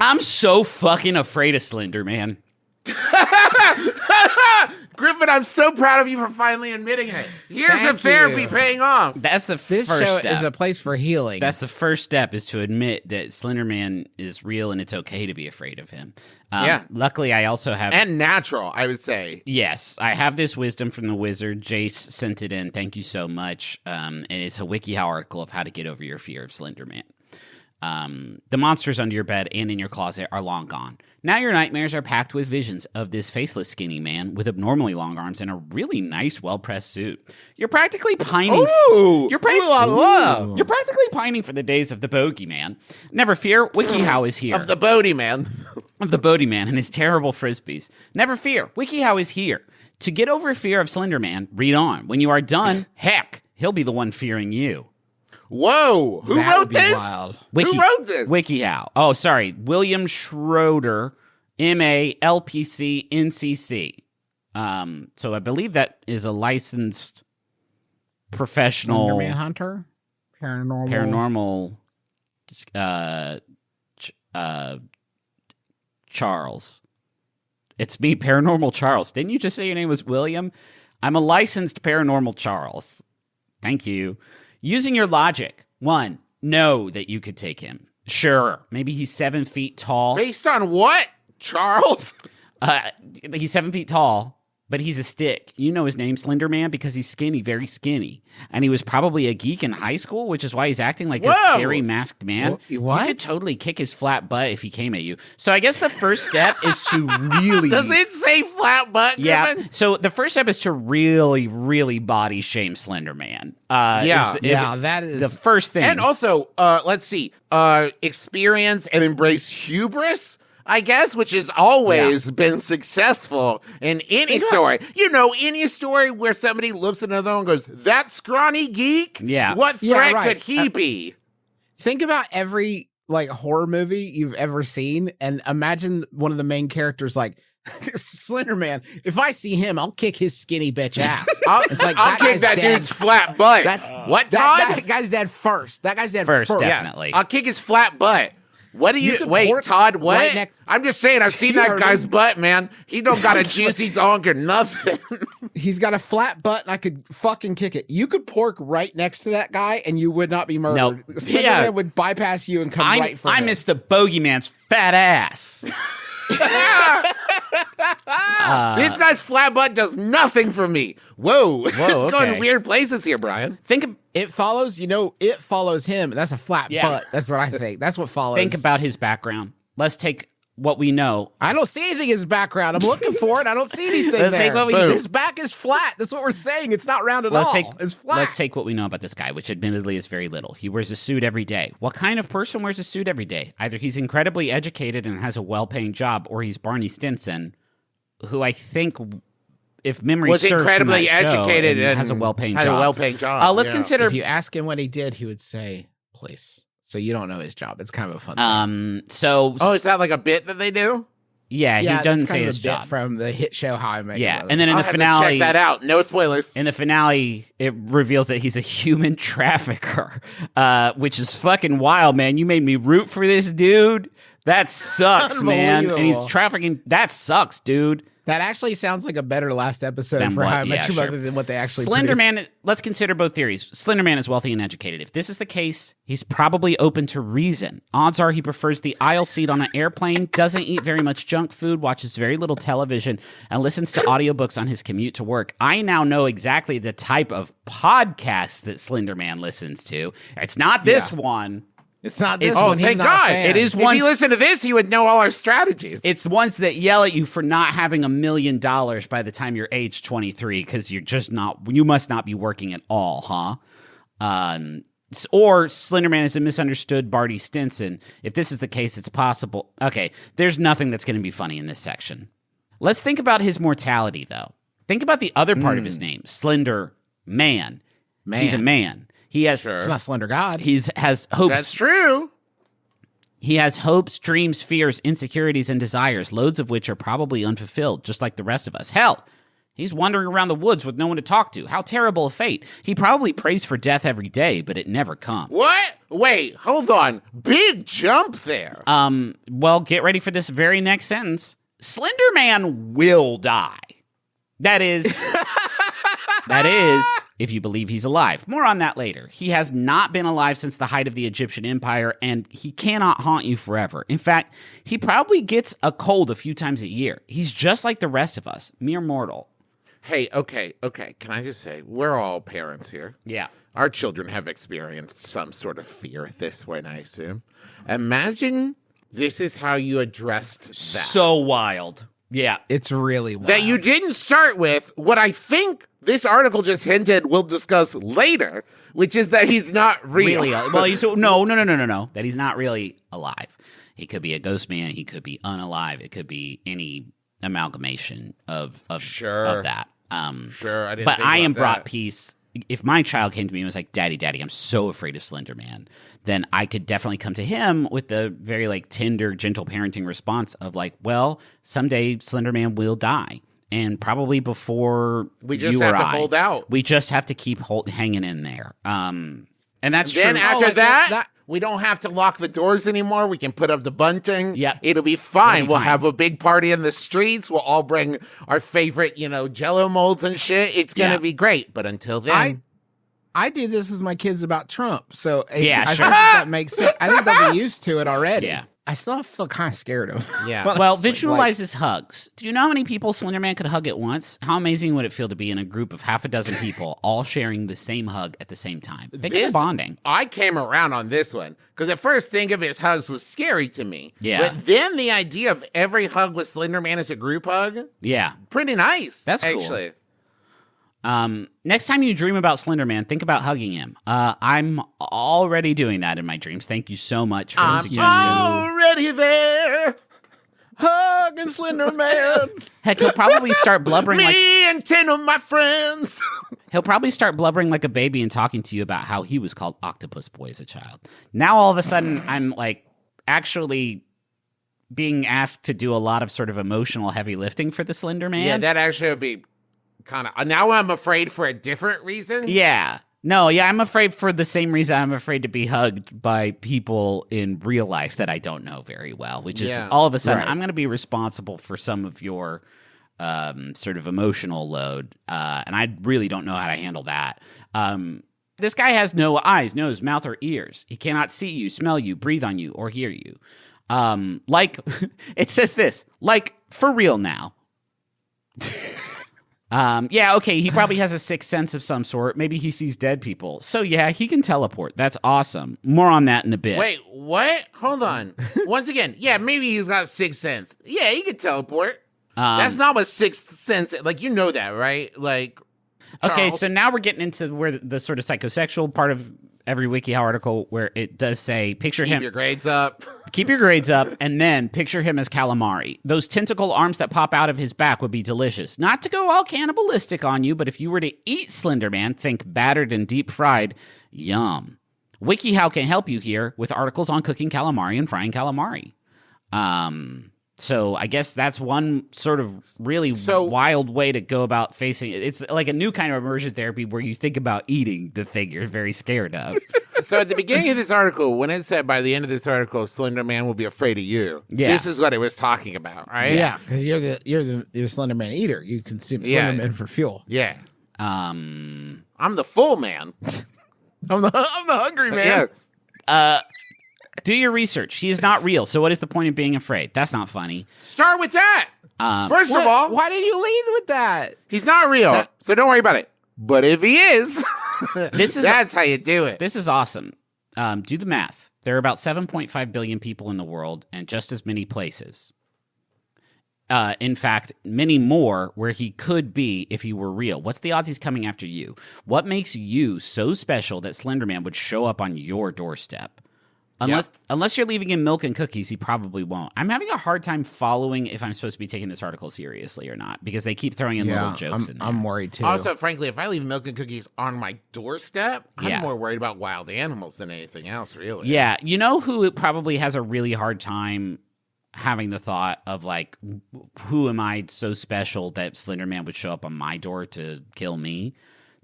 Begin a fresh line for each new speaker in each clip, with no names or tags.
I'm so fucking afraid of Slender Man.
Griffin, I'm so proud of you for finally admitting it. Here's the therapy paying off.
That's the
This
first
show
step.
is a place for healing.
That's the first step, is to admit that Slender Man is real and it's okay to be afraid of him. Luckily, I also have...
And natural, I would say.
Yes, I have this wisdom from the wizard. Jace sent it in. Thank you so much. And it's a WikiHow article of how to get over your fear of Slender Man. The monsters under your bed and in your closet are long gone. Now your nightmares are packed with visions of this faceless skinny man with abnormally long arms and a really nice, well-pressed suit. You're practically pining. You're practically pining for the days of the bogeyman. Never fear, WikiHow is here.
Of the Bodie Man.
Of the Bodie Man and his terrible frisbees. Never fear, WikiHow is here. To get over fear of Slender Man, read on. When you are done, heck, he'll be the one fearing you.
Whoa! Who
That
wrote
would be
this?
wild.
Who wrote this?
WikiHow. Oh, sorry. William Schroeder, MALPC NCC. So I believe that is a licensed professional
Slender Man hunter?
paranormal Charles. It's me, Paranormal Charles. Didn't you just say your name was William? I'm a licensed Paranormal Charles. Thank you. Using your logic, one, know that you could take him. Sure, maybe he's 7 feet tall.
Based on what? Charles?
He's 7 feet tall, but he's a stick. You know his name, Slender Man, because he's skinny, very skinny. And he was probably a geek in high school, which is why he's acting like this scary masked man.
What?
You could totally kick his flat butt if he came at you. So I guess the first step is to really...
Does it say flat butt?
Yeah.
Griffin?
So the first step is to really, really body shame Slender Man.
That is
the first thing.
And also, let's see, experience and embrace hubris, I guess, which has always been successful in any story. You know, any story where somebody looks at another one and goes, that scrawny geek?
Yeah.
What threat could he be?
Think about every horror movie you've ever seen, and imagine one of the main characters like Slender Man. If I see him, I'll kick his skinny bitch ass.
I'll kick that dude's flat butt. What, Todd?
That guy's dead first. That guy's dead
First,
first.
definitely.
I'll kick his flat butt. What do you
could
wait,
pork
Todd? What?
right
I'm just saying, I've seen that guy's butt, man. He don't got a juicy donk or nothing.
He's got a flat butt, and I could fucking kick it. You could pork right next to that guy, and you would not be murdered.
Nope.
Slender Man would bypass you and come right for him.
I miss the bogeyman's fat ass.
This guy's flat butt does nothing for me. Whoa. It's going
okay.
weird places here, Brian.
It follows, it follows him. That's a flat butt. That's what I think. That's what follows.
Think about his background. Let's take what we know.
I don't see anything in his background. I'm looking for it. I don't see anything
Let's
there.
take what we know.
His back is flat. That's what we're saying. It's not round at all. It's flat.
Let's take what we know about this guy, which admittedly is very little. He wears a suit every day. What kind of person wears a suit every day? Either he's incredibly educated and has a well-paying job, or he's Barney Stinson, who I think, if memory
Was
serves,
incredibly
from that show,
educated and
has a well-paying
had
job.
a well-paying job.
Let's consider.
If you ask him what he did, he would say, "Please." So you don't know his job. It's kind of a fun thing.
Is that like a bit that they do?
Yeah, he doesn't
that's
say
kind
his
of a bit
job.
from the hit show How I Met Your
Yeah,
Mother.
and then in
I'll
the
have to
finale,
check that out. No spoilers.
in the finale, it reveals that he's a human trafficker, which is fucking wild, man. You made me root for this dude. That sucks, man. And he's trafficking. That sucks, dude.
That actually sounds like a better last episode
Than
for
what-
How I Met
yeah,
Your
sure.
Mother than what they actually
Slender
produced.
Man, let's consider both theories. Slender Man is wealthy and educated. If this is the case, he's probably open to reason. Odds are he prefers the aisle seat on an airplane, doesn't eat very much junk food, watches very little television, and listens to audiobooks on his commute to work. I now know exactly the type of podcast that Slender Man listens to. It's not this one.
It's not this
Oh,
one. He's
thank
not a
God.
fan.
It is
If
one.
he listened to this, he would know all our strategies.
It's ones that yell at you for not having $1 million by the time you're age 23 because you're just not. You must not be working at all, huh? Or Slender Man is a misunderstood Barty Stinson. If this is the case, it's possible. Okay, there's nothing that's going to be funny in this section. Let's think about his mortality, though. Think about the other part of his name, Slender Man. He's a man. He has.
It's not Slender God.
He has hopes.
That's true.
He has hopes, dreams, fears, insecurities, and desires, loads of which are probably unfulfilled, just like the rest of us. Hell, He's wandering around the woods with no one to talk to. How terrible a fate. He probably prays for death every day, but it never comes.
What? Wait, hold on. Big jump there.
Well, get ready for this very next sentence. Slender Man will die. That is, if you believe he's alive. More on that later. He has not been alive since the height of the Egyptian Empire, and he cannot haunt you forever. In fact, he probably gets a cold a few times a year. He's just like the rest of us, mere mortal.
Hey, okay. Can I just say, we're all parents here.
Yeah.
Our children have experienced some sort of fear at this point, I assume. Imagine this is how you addressed that.
So wild. Yeah.
It's really wild.
That you didn't start with what I think this article just hinted we'll discuss later, which is that he's not real.
Really? Well, no. That he's not really alive. He could be a ghost man. He could be unalive. It could be any amalgamation of that.
Sure, I didn't.
But
think
I
about
am brought
that.
peace. If my child came to me and was like, Daddy, I'm so afraid of Slender Man, then I could definitely come to him with the very like tender, gentle parenting response of like, well, someday Slender Man will die. And probably before
We just
you
have
or
to
I.
hold out.
We just have to keep hanging in there. And that's
Then
true.
after
like
that,
that-
we don't have to lock the doors anymore. We can put up the bunting.
Yep.
It'll be fine.
It'll be
We'll
fine.
have a big party in the streets. We'll all bring our favorite, Jell-O molds and shit. It's going to
Yeah.
be great. But until then,
I do this with my kids about Trump, so
Yeah,
I
sure.
think that makes sense. I think they'll be used to it already.
Yeah.
I still feel kind of scared of him.
Yeah.
Well,
honestly.
visualize his hugs. Do you know how many people Slender Man could hug at once? How amazing would it feel to be in a group of half a dozen people all sharing the same hug at the same time? Think of the
This-
bonding.
I came around on this one because at first think of his hugs was scary to me.
Yeah.
But then the idea of every hug with Slender Man as a group hug,
Yeah.
pretty nice.
That's cool.
actually.
Next time you dream about Slender Man, think about hugging him. I'm already doing that in my dreams. Thank you so much for the
I'm
suggestion.
already there.
Hugging Slender Man.
Heck, he'll probably start blubbering like
Me and 10 of my friends.
he'll probably start blubbering like a baby and talking to you about how he was called Octopus Boy as a child. Now all of a sudden I'm like actually being asked to do a lot of sort of emotional heavy lifting for the Slender Man.
Yeah, that actually would be kind of. Now I'm afraid for a different reason.
Yeah. No, yeah, I'm afraid for the same reason I'm afraid to be hugged by people in real life that I don't know very well, which is
Yeah,
all of a sudden
right.
I'm going to be responsible for some of your sort of emotional load, and I really don't know how to handle that. This guy has no eyes, nose, mouth, or ears. He cannot see you, smell you, breathe on you, or hear you. Like, it says this, like, for real now. Yeah, okay, he probably has a sixth sense of some sort. Maybe he sees dead people. So yeah, he can teleport. That's awesome. More on that in a bit.
Wait, what? Hold on. Once again, yeah, maybe he's got sixth sense. Yeah, he could teleport. That's not what sixth sense. Like you know that, right? Like.
Okay,
Charles.
so now we're getting into where the sort of psychosexual part of every WikiHow article where it does say, picture
Keep
him.
your grades up.
Keep your grades up, and then picture him as calamari. Those tentacle arms that pop out of his back would be delicious. Not to go all cannibalistic on you, but if you were to eat Slender Man, think battered and deep fried. Yum. WikiHow can help you here with articles on cooking calamari and frying calamari. So I guess that's one sort of really wild way to go about facing it. It's like a new kind of immersion therapy where you think about eating the thing you're very scared of.
So at the beginning of this article, when it said by the end of this article, Slender Man will be afraid of you.
Yeah.
This is what it was talking about, right?
Yeah, because you're the Slender Man eater. You consume Slender Man for fuel.
Yeah.
Um,
I'm the full man.
I'm the hungry man.
Yeah.
do your research. He is not real. So what is the point of being afraid? That's not funny.
Start with that. First of all,
Why did you lead with that?
he's not real, so don't worry about it. But if he is, that's how you do it.
This is awesome. Do the math. There are about 7.5 billion people in the world and just as many places. In fact, many more where he could be if he were real. What's the odds he's coming after you? What makes you so special that Slender Man would show up on your doorstep? Unless you're leaving him milk and cookies, he probably won't. I'm having a hard time following if I'm supposed to be taking this article seriously or not, because they keep throwing in little jokes in there.
I'm worried too.
Also, frankly, if I leave milk and cookies on my doorstep,
Yeah.
I'm more worried about wild animals than anything else, really.
Yeah, you know who probably has a really hard time having the thought of like, who am I so special that Slender Man would show up on my door to kill me?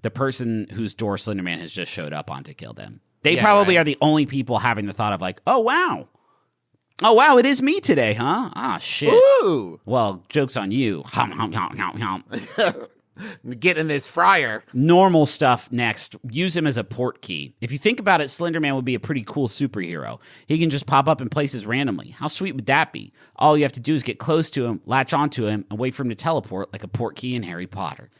The person whose door Slender Man has just showed up on to kill them. They probably are the only people having the thought of like, oh wow, it is me today, huh? Ah, shit.
Ooh.
Well, joke's on you. Hum, hum, hum, hum, hum.
Get in this fryer.
Normal stuff next. Use him as a port key. If you think about it, Slender Man would be a pretty cool superhero. He can just pop up in places randomly. How sweet would that be? All you have to do is get close to him, latch onto him, and wait for him to teleport like a port key in Harry Potter.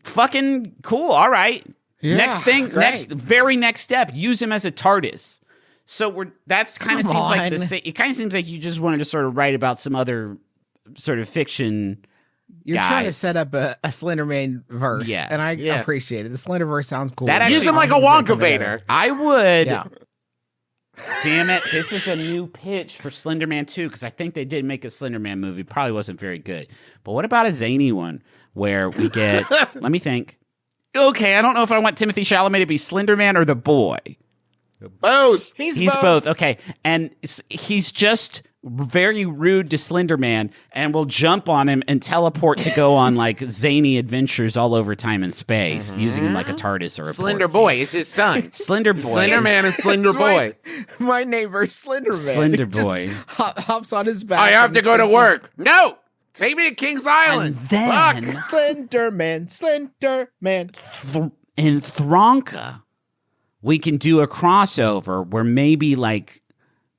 Fucking cool. All right.
Yeah,
next thing,
great.
very next step. Use him as a TARDIS. So that's kind of
Come
seems like
on.
the same. It kind of seems like you just wanted to sort of write about some other sort of fiction.
You're trying to
guys.
set up a Slenderman verse,
Yeah.
and I
Yeah.
appreciate it. The Slenderverse sounds cool.
That actually-
Use him like a Wonka Vader.
I would.
Yeah.
Damn it! This is a new pitch for Slender Man 2 because I think they did make a Slender Man movie. Probably wasn't very good. But what about a zany one where we get? Let me think. Okay, I don't know if I want Timothy Chalamet to be Slender Man or the boy.
Both.
He's both. Okay, and he's just very rude to Slender Man and will jump on him and teleport to go on like zany adventures all over time and space, using him like a TARDIS or a
Slender
port.
Boy. It's his son.
Slender Boy.
Slender Man and Slender
It's
Boy.
My neighbor Slenderman.
Slender
He just
Boy.
hops on his back.
I have
and
to go to
takes
work. No. Take me to King's Island.
And then
his- Slenderman.
in Thronka, we can do a crossover where maybe like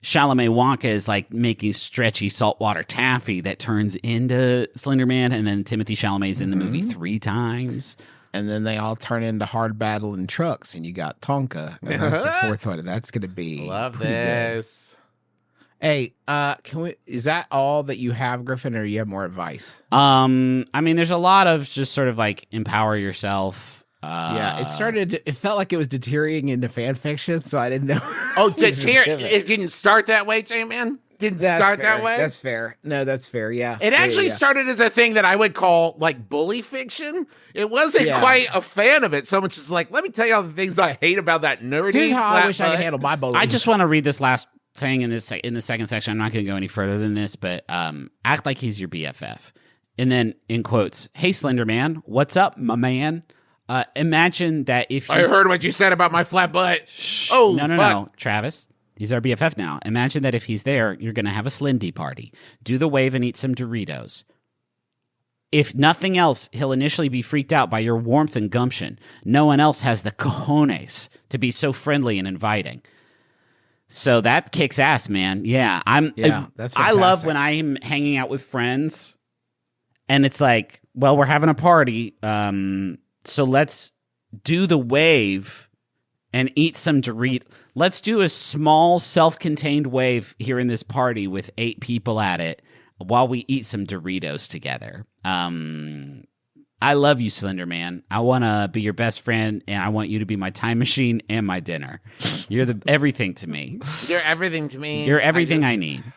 Chalamet Wonka is like making stretchy saltwater taffy that turns into Slender Man, and then Timothy Chalamet's in the movie 3 times.
And then they all turn into hard battling trucks, and you got Tonka. And that's the fourth one. And that's gonna be
Love
pretty good.
this.
Hey, can we? Is that all that you have, Griffin, or you have more advice?
I mean, there's a lot of just sort of like empower yourself.
Yeah, it started. It felt like it was deteriorating into fan fiction, so I didn't know.
Oh, it didn't start that way, J-Man? Didn't start
fair.
that way?
That's fair. No, that's fair. Yeah,
It actually started as a thing that I would call like bully fiction. It wasn't quite a fan of it. So much as like, let me tell you all the things I hate about that nerdy.
Here's how I
flat
wish I could
butt.
handle my bullying.
I just want to read this last thing in this in the second section. I'm not going to go any further than this, but act like he's your BFF, and then in quotes, "Hey Slender Man, what's up, my man?" Imagine that if
I
he's-
heard what you said about my flat butt. Oh,
no,
fuck.
Travis. He's our BFF now. Imagine that if he's there, you're going to have a Slendy party. Do the wave and eat some Doritos. If nothing else, he'll initially be freaked out by your warmth and gumption. No one else has the cojones to be so friendly and inviting. So that kicks ass, man. Yeah,
that's
I love
fantastic.
when I'm hanging out with friends, and it's like, well, we're having a party, so let's do the wave and eat some Doritos. Let's do a small, self-contained wave here in this party with 8 people at it while we eat some Doritos together. I love you, Slender Man. I want to be your best friend, and I want you to be my time machine and my dinner. You're everything to me.
You're everything to me.
You're everything I need.